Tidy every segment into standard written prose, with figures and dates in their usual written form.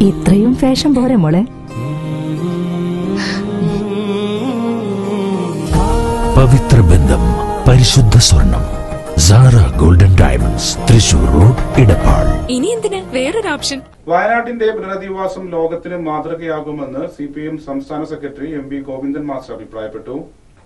ഇത്രയും ഫാഷൻ പോരെ മോളെ? പവിത്ര ബന്ധം, പരിശുദ്ധ സ്വർണം. Sara golden diamonds, Thrissur road, Edappal. ഇനി എന്തിന് വേറൊരു ഓപ്ഷൻ? വയനാട്ടിന്റെ പുനരധിവാസം ലോകത്തിന് മാതൃകയാകുമെന്ന് CPM സംസ്ഥാന സെക്രട്ടറി MV ഗോവിന്ദൻ മാസ്റ്റർ അഭിപ്രായപ്പെട്ടു.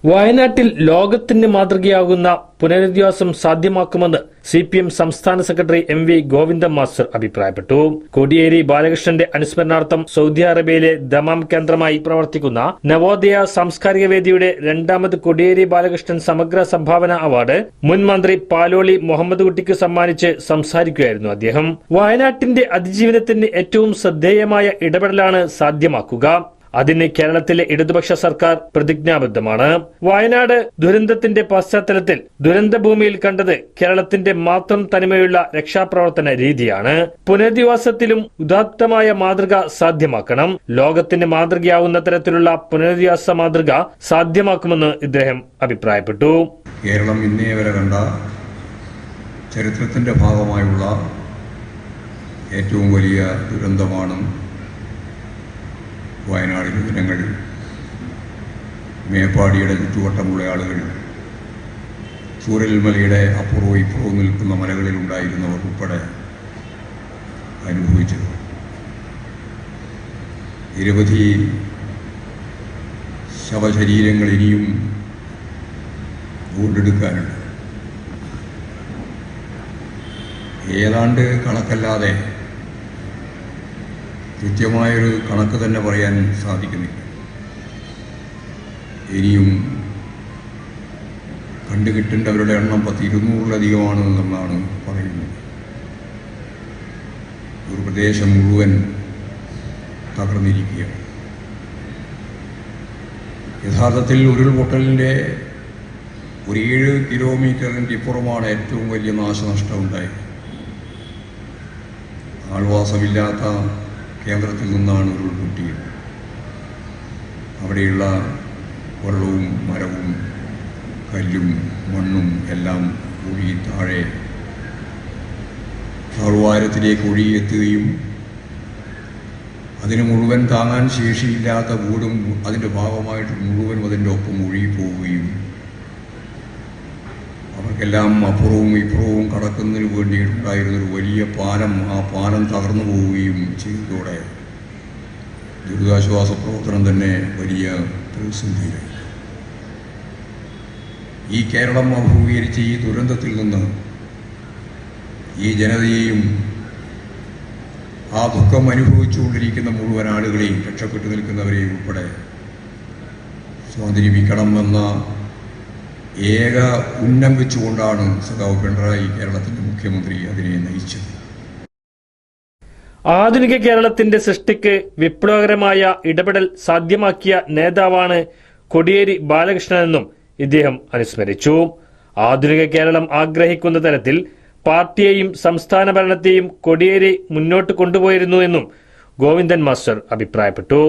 വയനാട്ടിൽ ലോകത്തിന് മാതൃകയാകുന്ന പുനരധിവാസം സാധ്യമാക്കുമെന്ന് CPM സംസ്ഥാന സെക്രട്ടറി MV ഗോവിന്ദൻ മാസ്റ്റർ അഭിപ്രായപ്പെട്ടു. കോടിയേരി ബാലകൃഷ്ണന്റെ അനുസ്മരണാർത്ഥം സൗദി അറേബ്യയിലെ ദമാം കേന്ദ്രമായി പ്രവർത്തിക്കുന്ന നവോദയ സാംസ്കാരിക വേദിയുടെ രണ്ടാമത് കോടിയേരി ബാലകൃഷ്ണൻ സമഗ്ര സംഭാവന അവാർഡ് മുൻ മന്ത്രി പാലോളി മുഹമ്മദ് കുട്ടിക്ക് സമ്മാനിച്ച് സംസാരിക്കുകയായിരുന്നു അദ്ദേഹം. വയനാട്ടിന്റെ അതിജീവനത്തിന് ഏറ്റവും ശ്രദ്ധേയമായ ഇടപെടലാണ് സാധ്യമാക്കുക. അതിന് കേരളത്തിലെ ഇടതുപക്ഷ സർക്കാർ പ്രതിജ്ഞാബദ്ധമാണ്. വയനാട് ദുരന്തത്തിന്റെ പശ്ചാത്തലത്തിൽ ദുരന്തഭൂമിയിൽ കണ്ടത് കേരളത്തിന്റെ മാത്രം തനിമയുള്ള രക്ഷാപ്രവർത്തന രീതിയാണ്. പുനരധിവാസത്തിലും ഉദാത്തമായ മാതൃക സാധ്യമാക്കണം. ലോകത്തിന് മാതൃകയാവുന്ന തരത്തിലുള്ള പുനരധിവാസ മാതൃക സാധ്യമാക്കുമെന്ന് ഇദ്ദേഹം അഭിപ്രായപ്പെട്ടു. കേരളം ഇന്നേ വരെ കണ്ട ചരിത്രത്തിന്റെ ഭാഗമായുള്ള ഏറ്റവും വലിയ ദുരന്തമാണ് വയനാടിലെ ജനങ്ങൾ, മേപ്പാടിയുടെ ചുറ്റുവട്ടമുള്ള ആളുകൾ, ചൂരൽമലയുടെ അപ്പുറവും ഇപ്പുറവും നിൽക്കുന്ന മലകളിൽ ഉണ്ടായിരുന്നവർ ഉൾപ്പെടെ അനുഭവിച്ചത്. നിരവധി ശവശരീരങ്ങൾ ഇനിയും വീണ്ടെടുക്കാനുണ്ട്. ഏതാണ്ട് കണക്കല്ലാതെ കൃത്യമായൊരു കണക്ക് തന്നെ പറയാൻ സാധിക്കുന്നില്ല. ഇനിയും കണ്ടുകിട്ടേണ്ടവരുടെ എണ്ണം 200-ലധികമാണെന്നാണ് പറയുന്നത്. ഒരു പ്രദേശം മുഴുവൻ തകർന്നിരിക്കുകയാണ്. യഥാർത്ഥത്തിൽ ഉരുൾപൊട്ടലിൻ്റെ ഒരു 7 കിലോമീറ്ററിൻ്റെ ഇപ്പുറമാണ് ഏറ്റവും വലിയ നാശനഷ്ടം ഉണ്ടായത്. ആൾവാസമില്ലാത്ത കേന്ദ്രത്തിൽ നിന്നാണ് ഉരുൾപൊട്ടിയത്. അവിടെയുള്ള വെള്ളവും മരവും കല്ലും മണ്ണും എല്ലാം ഒഴുകി താഴെ താഴ്വാരത്തിലേക്ക് ഒഴുകിയെത്തുകയും അതിന് മുഴുവൻ താങ്ങാൻ ശേഷിയില്ലാത്ത വീടും അതിൻ്റെ ഭാഗമായിട്ട് മുഴുവനും അതിൻ്റെ ഒപ്പം ഒഴുകിപ്പോവുകയും അവർക്കെല്ലാം അപ്പുറവും ഇപ്പുറവും കടക്കുന്നതിന് വേണ്ടിയിട്ടുണ്ടായിരുന്നൊരു വലിയ പാലം, ആ പാലം തകർന്നു പോവുകയും ചെയ്തതോടെ ദുരിതാശ്വാസ പ്രവർത്തനം തന്നെ വലിയ പ്രതിസന്ധിയിലായി. ഈ കേരളം അഭിമുഖീകരിച്ച ഈ ദുരന്തത്തിൽ നിന്ന് ഈ ജനതയെയും ആ ദുഃഖം അനുഭവിച്ചുകൊണ്ടിരിക്കുന്ന മുഴുവൻ ആളുകളെയും, രക്ഷപ്പെട്ടു നിൽക്കുന്നവരെയും ഉൾപ്പെടെ സ്വാതന്ത്ര്യപ്പിക്കണമെന്ന ഏക ഉന്നം വെച്ചുകൊണ്ടാണ് സഖാവ് പിണറായി കേരളത്തിന്റെ മുഖ്യമന്ത്രി അതിനെ നയിച്ചത്. ആധുനിക കേരളത്തിന്റെ സൃഷ്ടിക്ക് വിപ്ലവകരമായ ഇടപെടൽ സാധ്യമാക്കിയ നേതാവാണ് കോടിയേരി ബാലകൃഷ്ണനെന്നും ഇദ്ദേഹം അനുസ്മരിച്ചു. ആധുനിക കേരളം ആഗ്രഹിക്കുന്ന തരത്തിൽ പാർട്ടിയെയും സംസ്ഥാന ഭരണത്തെയും കോടിയേരി മുന്നോട്ട് കൊണ്ടുപോയിരുന്നു എന്നും ഗോവിന്ദൻ മാസ്റ്റർ അഭിപ്രായപ്പെട്ടു.